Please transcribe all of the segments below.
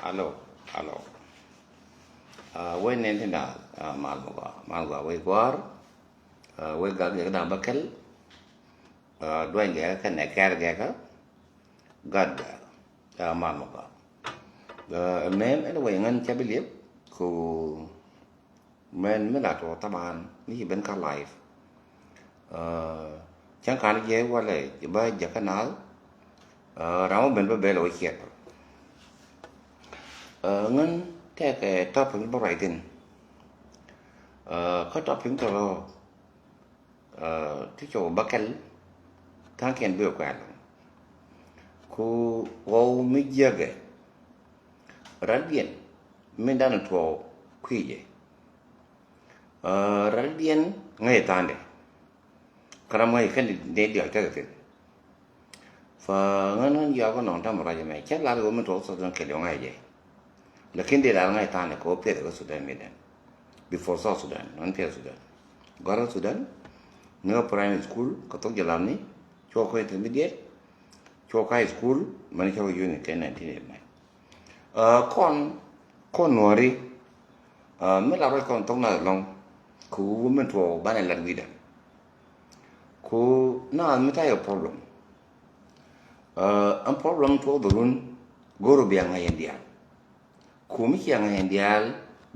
Alo, alo. Wen nen da malga we gwar we ga da bakel duen ga ka ne kar ga ka gad malga men anyway ngan chabilip ku men me la to taban ni ben ka live chẳng kan je wa le ba ja kanal rau ben ba be lo chet ngan te ke top pin ba right in có top pin toที่โจบักเกลทั้งเขียนเบื่อกันคูโวมิเยอะเกรัดเดียนไม่ได้หนัวคุยเจรัดเดียนง่ายตานเดครามง่ายขึ้นเดียวเท่ากันฟ้างั้นยาก็นอนทำอะไรจะไม่แค่ลาลูมันรู้สึกเกลียวง่ายเจแล้วคิดเดียวง่ายตานเดก็เพื่อก็สุดท้ายไม่ได้ before South Sudan นั่นเพื่อสุดท้ายกอร์สุดท้ายเนื้อ primary school ก็ต้องจะลำนี้ช่วง intermediate ช่วง high school มันช่วง unit แค่นั้นที่ไหนcon nuoriไม่เราไปคนต้องนั่งลงคูมันทั่วบ้านในหลังวิดาคูน่าไม่ใช่ problem problem ทั่วบรุนกูรู้เบียงไงเดียลคูไม่เคียงไงเดียล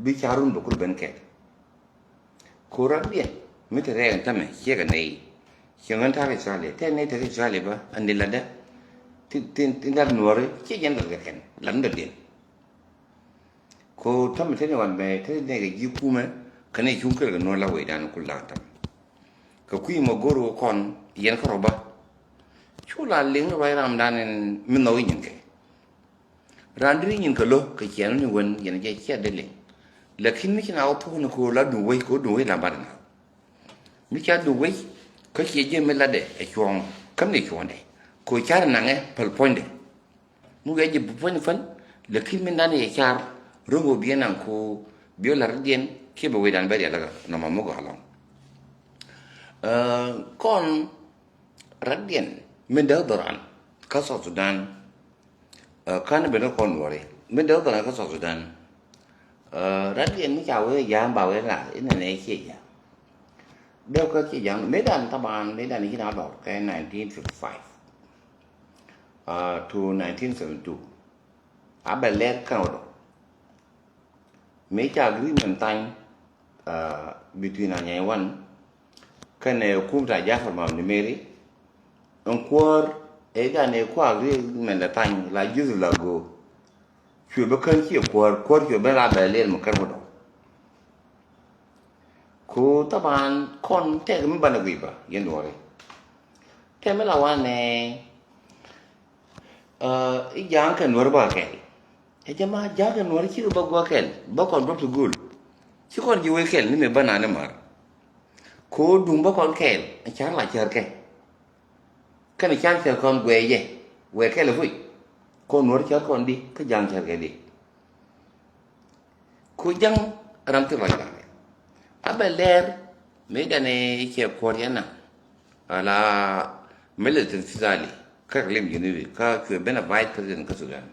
บิจารุนบุกรุเป็นแค่คูรักเดียไม่แต่แรงทำไมเชื่อกันในเชื่อกันท่าไปสาเลยแต่ในท่าไปสาเลยปะอันนี้ละเด้ที่นั่นนัวเลยเชื่อยันหลักกันหลังเดียนคูทำไมท่านวันไปท่านในกับยูคูมั้ยคันนี้ชุ่มเกลือกันนัวละเวดานกุลาทำก็คุยมากูรู้คนยันขรบะช่วงลาเลี้ยงไว้รำดานมันน้อยยังไงร้านนี้ยังก็โลก็เขียนในวันยันใจเชื่อได้เลยแล้วคิดไม่ใช่เอาพูดนะคูแล้วดูไว้คูดูไว้ลำบากนะไม่ใช่ดูไว้ก็เขียนยังไม่ละเดะไอ้ช่วงคำนี้ช่วงไหนคูชาร์นั่งเพลพอยน์เดะมึงไอ้จีบพอยน์ฟันแล้วคิดไม่ได้เนี่ยชาร์รู้ว่าเบียนังคูเบียลาร์เดียนคิดว่าเวดานไปเดี๋ยวละก็น้ำมันมุกหลังก่อนรัดเดียนไม่เดือดร้อนข้าสุดานข้านี่เป็นคนวัวเลยไม่เดือดร้อนข้าสุดานรัดเดียนไม่เจ้าเว้ยยามบ่าวเว้ยล่ะไอ้นั่นไอ้เขี้ยเดี๋ยวก็เขี้ยไม่ได้ตะบานไม่ได้นี่ที่น่าบอกแค่1955 to 1972อาเบลเล่กันหมดไม่จากรีมันตั้งbetween อันยังวันกันเนี่ยคุ้มใจยากสำหรับนิเมริองควอร์เอกอันเนี่ยควอร์รีมันตั้งลายยืดลากูช่วยบุคคลที่ควอร์ช่วยเวลาเบลเล่มันกันหมดคูตะบานคนเท่ไม่บันทึกป่ะยันดูเลยเท่ไม่ละวันเนี่ยอีกอย่างกันวัวบ้าแก่ไอ้เจ้ามาจากกันวัวที่เราบ้าแก่บ้าคนรับสุกุลที่คนอยู่แก่นี่ไม่บ้านนั่นมาคูดุมบ้าคนแก่ฉันหลายเจอแก่กันฉันเจอคนเวยแก่เลยฟุ้ยคนวัวเจอคนดีก็ยังเจอแก่ดีคูยังรำตัวลอยกันอาเบลเลอร์ไม่ได้เนี่ยเกี่ยวกับยังนะอะไรไม่เลยถึงสิ่งนี้ก็เรื่องอย่างนี้ก็คือเป็นอะไรที่เป็นก็สุดแล้ว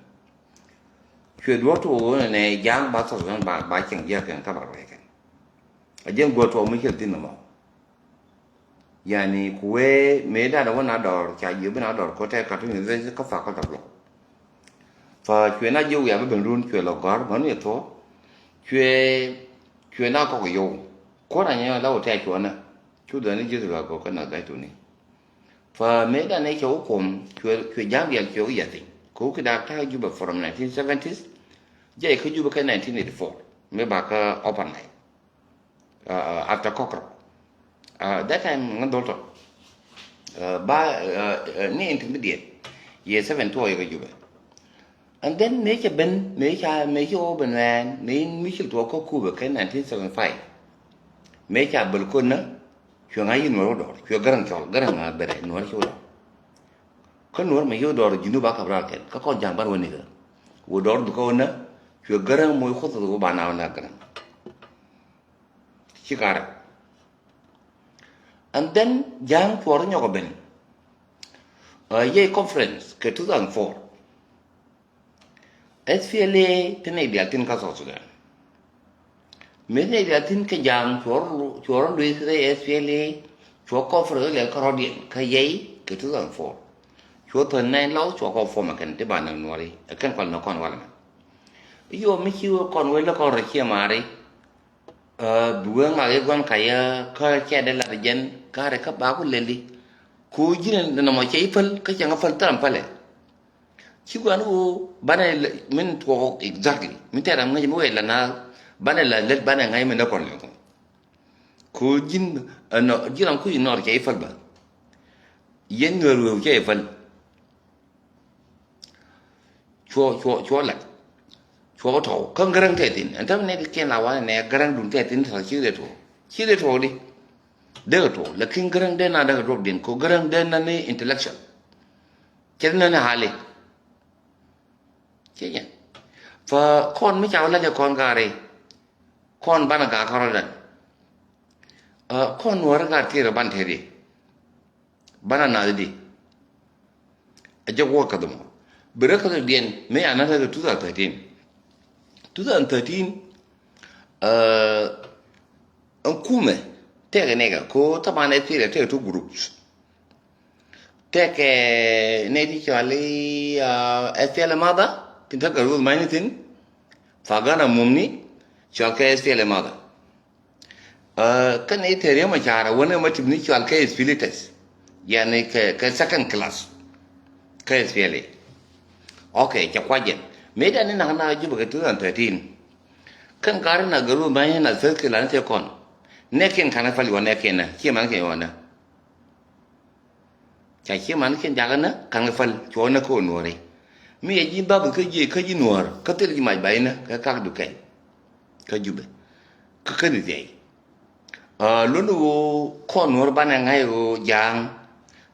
ช่วยดูตัวเนี่ยยังบาสสุดบาจังเยอะกันทั้งหมดเลยกันยังดูตัวไม่เชื่อที่นั่นมั้งยันนี่คุยไม่ได้แล้วว่านาดอร์จะยืมนาดอร์ก็แต่การที่นี่จะก็ฝากก็ตลอดฝากช่วยน่าอยู่อย่างไม่เป็นรุ่นช่วยเราก่อนเหมือนอย่างทั่วช่วยน่าก็อยู่คนอะไรเนี่ยเราแท้ชวนนะช่วยเดินนี่ยืดเราก็น่าได้ตัวนี้ฝากไม่ได้ในช่วงผมช่วยย้ำอย่างช่วยอย่างสิ่งกูคิดว่าถ้าอยู่แบบ from 1970s จะคืออยู่แบบแค่1984ไม่บักopen night after Kokro that time งั้นโดนตัวบ้านี่ intermediate year 7 ตัวก็อยู่แบบ and then ไม่ใช่เป็นไม่ใช่ open man ไม่ใช่ตัวก็คู่แบบแค่1975ไม่ใช่บุคคลนะช่วงอายุนวดดอร์ช่วงกระหังเบรนวดช่วงคนนวดไม่ช่วงดอร์จินุบักกับเราเกิดก็คนจังบ้านวันนี้ก็วดอร์ดูคนนะช่วงกระหังมวยโคตรตัวบ้านเอาหน้ากระหังชิคาร์ and then ยังตัวนี้ก็เป็นyear conference คือ2004 SPLA tene dia tin ka so Sudan mene dia tin ka jam chor lui se SPLA chor ko fro le ka rodien ka yei ke tu dan fo chor ton nai lau chor ko fo ma kan te ban no ri kan kon no kon wala yo mi chi kon we la ko ra che mari buang age gon kaya ka che de la gen ka re ka ba ku leli ku jine na mo che ifal ka che ngafal tam pale chi gwan u bana min to exactly min ta ram ngi mo la na bana la let bana ngai min na kon le ko ku jin no jiran ku no che ifal ba yen ngor che ifal cho la cho thổ không garang thể tin anh ta này cái nào vậy này garang đúng thể tin thật chứ để thổ đi để thổ là khi garang đến là để rob điện có garang đến là này intellectual cho nên là hali chứ nhỉ và con mới cháu là cho con gà đây con ban gà con rồi con nuôi gà thì là ban thế đi ban nào đi ở chỗ work cái đó bữa cái điện mấy anh nó thấy tụi ta thấy tin 2013 ang kume tege nega ko tabane tire te two groups teke ne di chali SPL mada tinta garul mainitin fagana mumni chalke SPL mada kan ethereum machara wona matibni chalke spirites yani ke second class ke SPL okay chakwajen meda ni na juba ke 2013 kan kare na garu mai na zalke lan te kon neken kana fali wana kena ki man ke wana cha ki man ken jaga na kan fal chona ko nore mi ji babu ke ji nor ka te ji mai bai na ka du kai ka jube ka ni dei lolu ko nor bana ngai o jang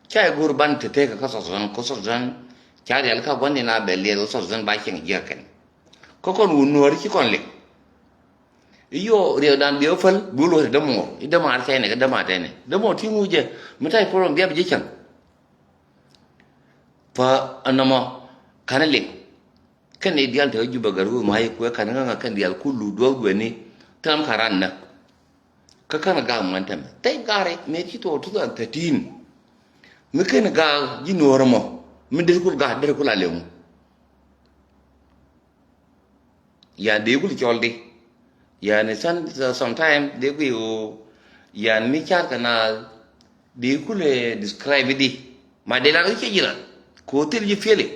cha gurban te te ka so zan cha de ka wani na belle so zan ba ken je kan ko kon nor ki kon le iyo rio dan bio fal bulo de mo ida ma ta ne da ma ta ne da mo ti mu je mutai problem biya bi kan fa anama kanale kan ne dial ta juba garu mai ko kan nga kan dial kullu do gweni tam karan na ka kan ga man tam tai gare me ti to 2013 me kan ga ji normo me de kul ga de kul alemu ya de kul choldi yani sometimes they will yani mi chat kana di kule describe di ma de la ke jira ko tel ji fele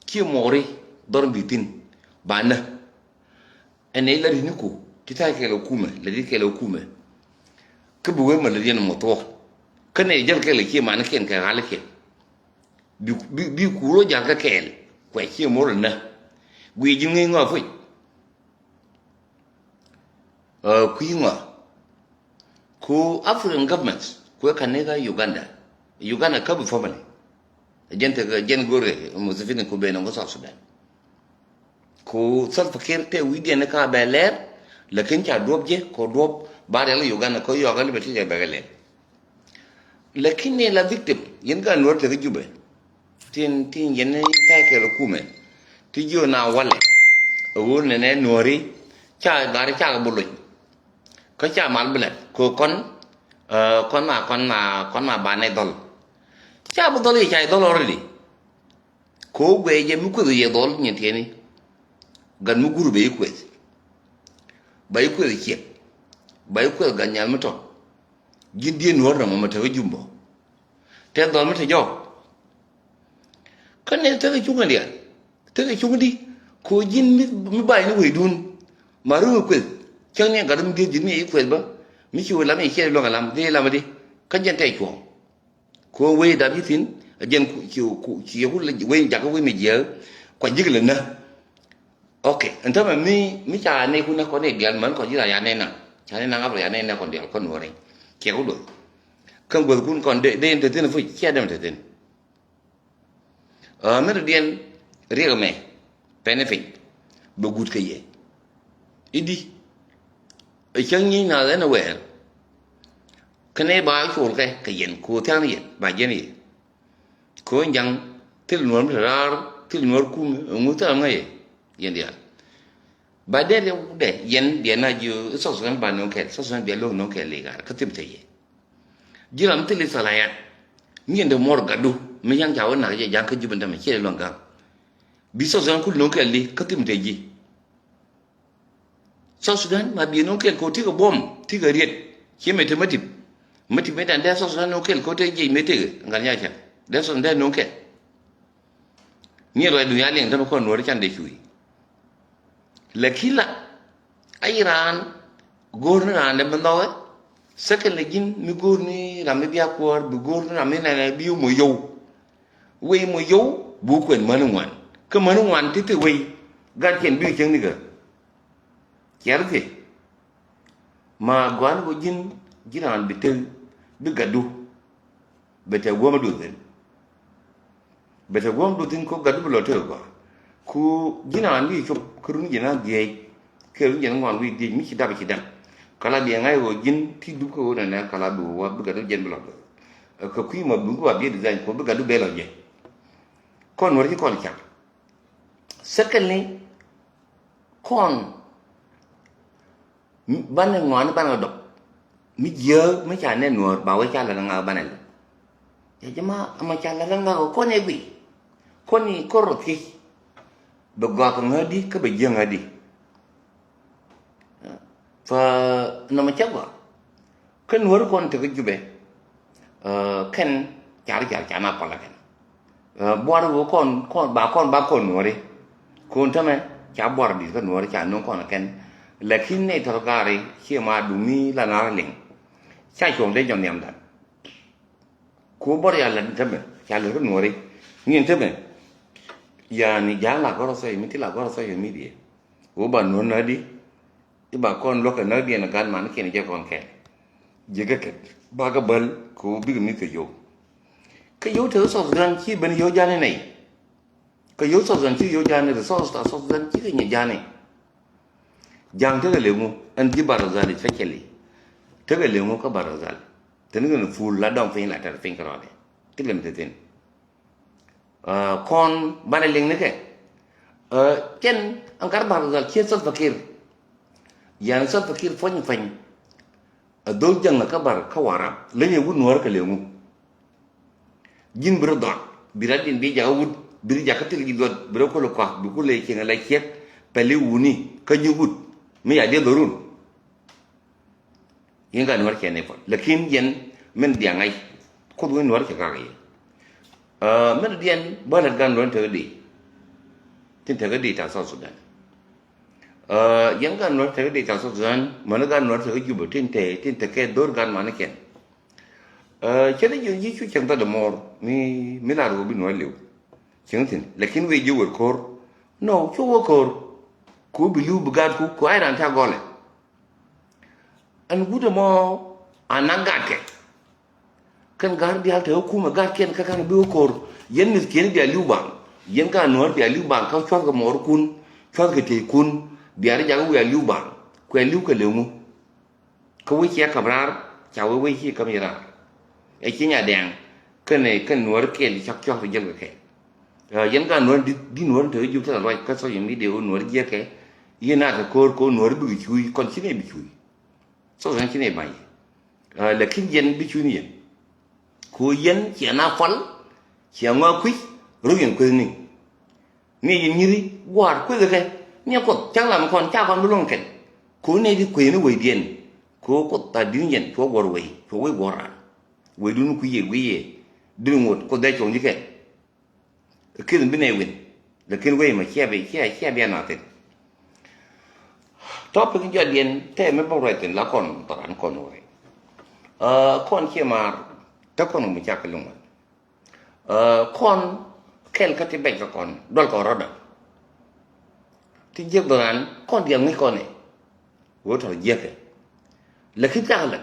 ki mori dor bitin bana ene la ni ko kita ke lo kuma la di ke lo kuma ke buwe ma la di mo to kane jal ke le ki ma na ken ka gal ke bi ku lo jar ka kel ko ki mo na wi ji ngi ngo fu kuinga ku African governments ku kanega Uganda kabu family gente gen gore Museveni ku be no South Sudan ku sal fakir te widi ne ka beler lakin cha dobje ko dob bare la Uganda ko yo gal beti je begale lakin ne la victim yen ga nor te jube tin yen ta ke lo kume ti jo na wale o ne nori cha gare cha bulu có cha mal blet ko con ma ba này dol cha bu dol cha dol already ko gwe je mu ku ye dol ni tieni gan mu guru be ku ke bay ku gan nyal mu to gindi no ro ma ta jumbo te dol mu te jo kan ne te chu ndia te chu ndi ko jin mi bay ni we dun maru ku chẳng nên cả đêm đi dính mấy quên bơ mấy chú làm mấy kia lo cả làm đi làm đi cái dân tây chuồng cô quê đã biết tin dân chiều là quê chắc quê mình giờ còn dứt lần nữa ok anh thấy mà mấy cha này cũng nó có này điện mẫn còn gì là nhà này nè cha này năng áp là nhà này còn điện con nuôi này kéo đuổi không vừa cũng còn để đến từ từ là phải chia đem từ từ mấy điện riêng mẹ benefit bự gut cái gì đi chẳng như nào đấy nó về cái này bao nhiêu cái diện của theo này bà dân này của anh rằng thế là muốn ra til nuor kum nguta ngai yen dia ba de yen dia na ju so so ba no ke so so dia lo no ke le ga ka tim te ye jiram til salaya nyen de mor gadu mi yang jaw na ye yang ka ju banda me che lo ga bi so so ku no ke le ka tim te ji so Sudan ma bi no ke ko ti ko bom ti ga riet che me te mati me dan da so so no ke ko te ji me te ngal nya cha da so da no ke ni ro du ya len ta ko no ri chan de chui la kila Iran gorna na man do second legin mi gorni la me bia ko bu gorna me na bi mo yo bu kwen man ngwan ke man ngwan ti ti we gan ken bi cheng ni ga ker ke ma gwan go jin jiran bitel bi gadu bete goma du den bete gom du tin ko gadu lo te ko ku jina ni ko kurun jina ge kerun jina ngwan wi di mi ci dab kala bi ngay wo jin ti du ko na kala du wa bi gadu jen blo ko ku ma bu ko bi design ko bi gadu be lo je kon wor ci kon ci secondly kon ban ngwan ban do mi je mi cha ne nuor ba wa cha la nga banal ya jama ama cha la nga ko ne bi ko ni ko roti be gwa ko ngadi ka be je ngadi fa no ma cha gwa kan nuor kon te jube kan cha na ko la kan bo ro kon ba kon nuori kon ta me cha bo di ka nuori cha no kon kan lakin ne to gari chi ma du mi la na ling cha chong de jong nyam da ko bor ya lan tabe cha le ko nuori ngin tabe ya ni ja la ko so mi ti la ko so mi di o ba no na di i ba kon lo ka na di na gan man ke ni je kon ke je ga ke ba ga bal ko bi mi ke yo thử so gan chi ben yo ja ne nei ke yo so gan chi yo ja ne so gan chi ke ni ja ne jang te le mu an ji barazali fekeli te le mu ka barazali te ni no ful la dom fin la ta fin kro de te le mte tin kon bana ling ne ke ken an kar barazal che so fakir yan so fakir fon fan do jang ka bar ka wara le ni wu nuor ka le mu jin bro dot biradin bi ja wud bir ja ka te gi dot bro ko lo ko bi ku le ci nga la ciet peli wuni ka ñu wut mi ya de dorun yenga nuar ke ne fon lakin yen men dia ngai ko du nuar ke ka yi men dien ba la gan ron te di tin te ga di ta so Sudan yenga nuar te di ta so Sudan man ga nuar te ju bo tin te ke dor gan man ke che de ju chu chang ta de mor mi la ro bi nuar liu chang tin lakin we ju wor kor no chu wo kor ko bilu bugat ko ay ran ta gole an gudu mo anangate kan gar dia te ko ma gar ken ka kan bi ko yen ni ken dia liuban yen ka nor dia liuban ka chwa ga mor kun chwa ga te kun dia ri ja ga liuban ko liu ka lemu ko wi che kabrar cha wi chi kamera e chi nya dang kan nor ken chak chwa ga jel ga ke yen ka nor di nor te ju ta loi ka so yin video nor je ke yena ta ko nor bi chui kon chi ne bi chui so ran chi ne mai lakin yen bi chui ni ko yen chi na fal chi nga kwi ru yen ko ni yin nyiri war ko ga ke nya ko chang lam kon cha kon bu long ken ko ne di ko ni we dien ko ta din yen ko wor we ko we wora we dun ku ye din ngot ko da chong ni ke kin bi ne win lakin we ma che be na te topic jo dien te me bo right la kon paran kon we kon che mar ta kon mu cha ka lung kon kel ka ti be ka kon dol ko roda ti je doran kon diam ni kon ne wo to je ke la ki ta la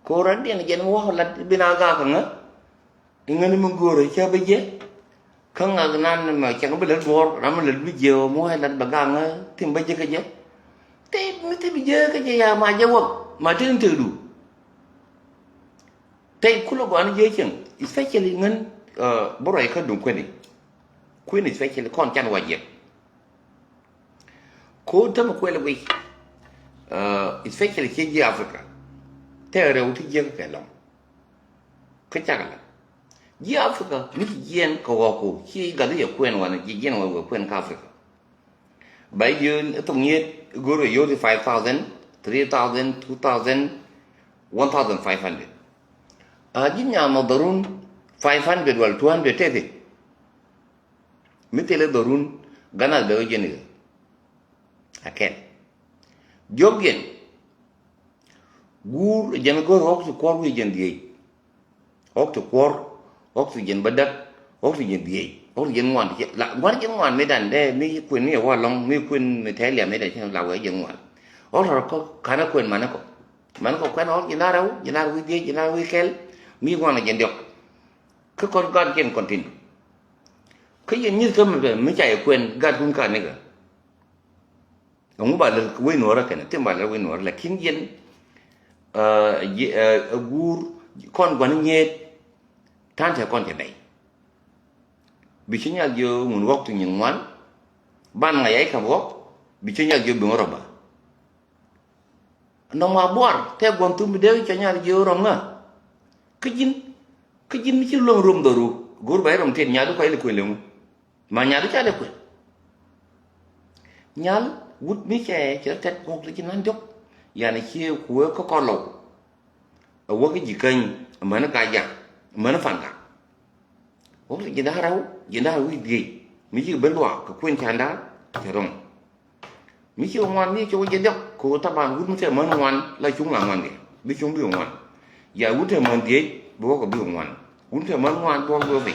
ko ran dien jen wo la bina ga ka nga ngani mu gore cha be je kan ga nan ma cha ko be le bor ram le bi je mo hay lan ba ga nga tim be je ka je te bi je ka je ya ma je wo ma tin tu du te ku lo gan je chen especially ngan borai ka dum ko ni Queen especially con chan waje ko ta mu kwela wi especially ke ji Africa te re uti je ka long ka chagala ji Africa ni yen ko ko ki ga de Queen wana ji yen wa Queen ka Africa bai je tong ye go ro yo 5,000 3,000 2,000 1,500 ji nya no darun 500 wal 200 tete mitele darun gana da yene aken joggen gur jen go rok to kor wi jen die ok to kor ok to jen badak ok to jen die ok jen ngwan la ngwan jen ngwan medan de mi kun ni wa long mi kun me te le me de chen la wa jen ngwan ok ro ko kana kun manako kan ok jen la wi die jen la wi kel mi ngwan jen diok ke kon gan ken kontin ke yen ni ke me chai kun gan kun ka ne ga ông bà là quê nuôi ra cái này, tiếng bà là quê nuôi là kinh nghiệm, gur con quán nhét, than theo con thế này, bị chính là do nguồn gốc từ những món, ban ngày ấy không gốc, bị chính là do bị ngõ bà, nó mà bỏ, theo quan tâm bị đeo cho nhà là do rồng à, cái gì chỉ lồng rồng đồ, gur bảy rồng thiên nhà đó phải là quê luôn, mà nhà đó chả là quê, nhà would mi che che tet ko li nan dok ya ne chi ko ko lo wo cái gì kênh mà nó cài giặc mà nó phản cả wo li da raw ji da wi gi mi chi ben wa ko kwen chan da che rong mi chi ngoan mi cho ji dok ko ta ban wut mi che man ngoan la chung la ngoan ge bi chung bi ngoan ya wut che man die bo ko bi ngoan wut che man ngoan bo bo bi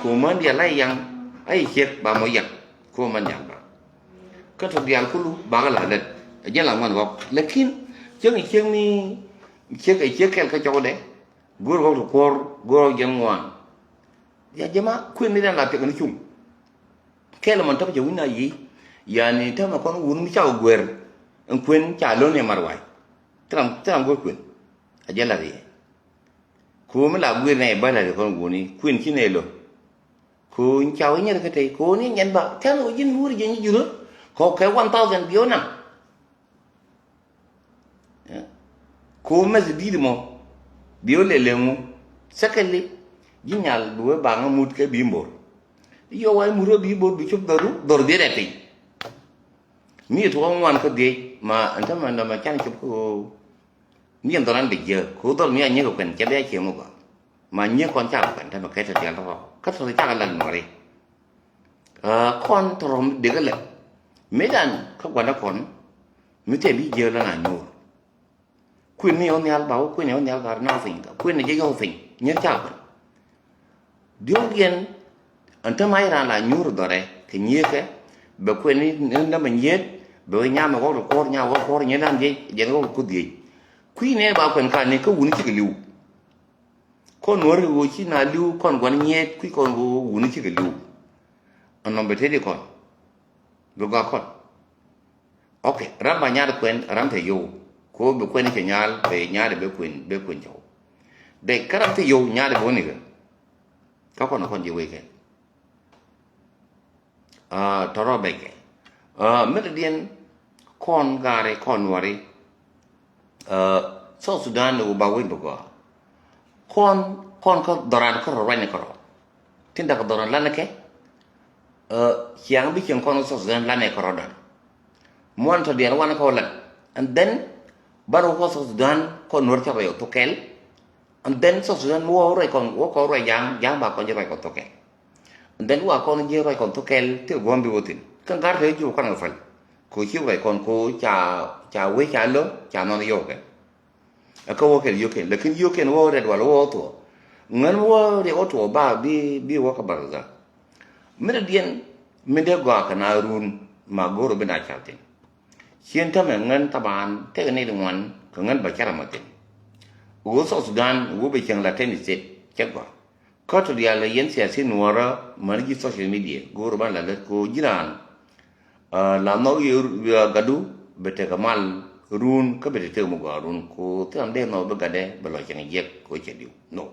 ko man dia lai yang ai chet ba mo yak ko man yang ba cái thực hiện của lu bà là lịch giờ làm ngon gọc lekin chương mi chiếc cái cho đấy gua gọc được gua dân ngoan ya jama khuyên đi đang làm việc nó chung cái là mình tập chịu cái gì ya ni theo mà con uống mi chao guer khuyên trả lương này mà rồi thế làm gua khuyên giờ là gì cô mới làm guer này bao là con uống đi khuyên khi này luôn cô chào ấy như cái thầy cô này nhận bảo theo nội dung vui gì như nữa có cái 1,000 biếu nè, cô mới đi được mà, biếu lệ lệ mà, secondly, đi nhà đuổi bằng một cái bìm bột, yêu ai mua bìm bột bị chụp đổ đi đẹp đi, mi thu ngoan cái gì mà anh ta mà chăn chụp cô, mi anh ta làm bị giờ, cô tôi mi anh nhớ cái cái bé chịu mà nhớ con cháu cái thằng mà cái thời gian đó, cái thời gian là lần rồi, con tôi để cái lệ medan không quan trọng mới thể bị giờ là nhiều quyền này ông nhau bảo quyền này ông nhau là nào phình quyền này chỉ có phình nhớ chào điều kiện anh ta mai ra là nhiều rồi đấy thì nhiều cái bởi quyền này nó mình nhớ bởi nhà mà có được con nhà có con nhớ làm gì giờ có cái gì quyền này bảo quyền cái này có uống chỉ cái liu con nuôi rồi chỉ là liu con quan nhớ quyền con uống chỉ cái liu anh nói về thế đi con Lugar kon. Okay, ram banyak kuen ram te yo. Ko be kuen ke nyal be nyal be kuen jo. De karam te yo nyal be ni ga. Ka kon je we ke. Toro be ke. Medien kon gare kon wari. South Sudan no ba we bo. Kon ko doran ko ro ne ko. Tinda ko doran lan ke. Yang bikin kono Sudan la ne korodan mon to dia wana ko lan and then baru ko Sudan ko nur cha yo to kel and then Sudan wo ro ko ro yang ba ko je ro ko to kel and then wa ko je ro ko to kel te gom bi wotin kan gar te ju kan fal ko chi ro ko cha we cha lo cha no yo ke ko wo ke yo ke lekin yo ke wo red wala wo to ngan wo de o to ba bi wo ka barza Medien mede gwa kana run magoro bena chatin sien ta ngan taban te ne dwan ka ngan ba chara matin wo so Sudan wo be chang la tennis set chagwa ko to dia la yen sia sin wara marji social media goro ban la ko jiran la no yu gadu bete kamal run ka bete te mo run ko te am de no be gade ba lo chang yek ko chediu no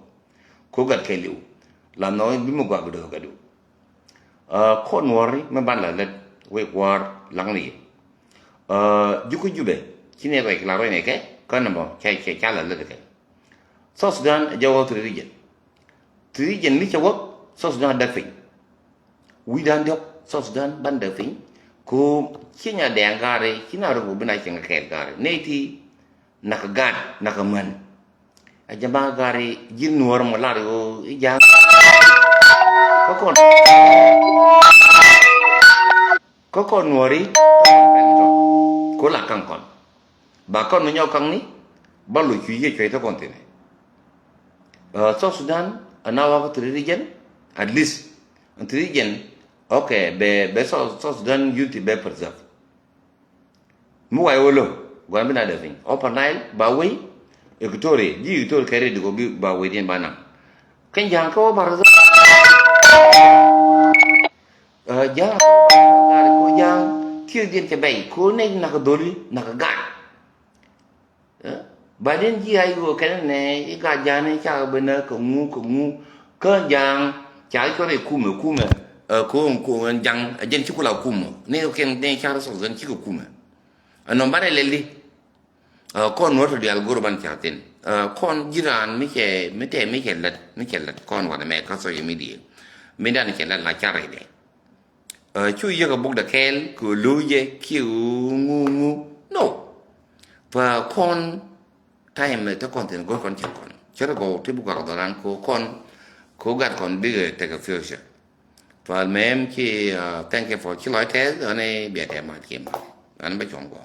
ko gad ke liu la no bi mo gwa gadu ko nori me ban la let we war lang ni juku jube kine ba klaro ne ke kana mo kai la let ke so Sudan jawo trigen ni chawo so Sudan da fin wi dan dok so Sudan ban da fin ko kinya da ngare kina rubu bina kin ka gare ne ti nakagat nakaman ajamba gare jin nuwar mo la yo jang ko nuori ko la kan kon ba kon no nyokang ni ba lu chi ye chwe to kon tene so Sudan anawa ko trigen at least trigen okay be so Sudan unity be preserve mu wa wolo gwan bina da fin open nile ba we equatorial ji equatorial kare digo bi ba we din bana kan jang ko bar jang ko jang kir din ke bay ko ne na ko doli na ko ga ba den ji ay go kan ne ga jane cha bena ko ngu ko jang cha ko re kume ko jang jen ci ko la kume ne ko ken ne cha so zan ci ko kume non bare lelli kon woto di al gurban chatin kon jiran mi ke lat kon wana me ka so yemi di mi dan ke lat la chare de chu ye ko buk da kel ko luje ki ngu no pa kon time ta kon ten go kon chen kon chere go ti bu ga do ran ko gat kon bigger take a future pa mem ki thank you for chi lai te ane bia te ma kim an ba chong go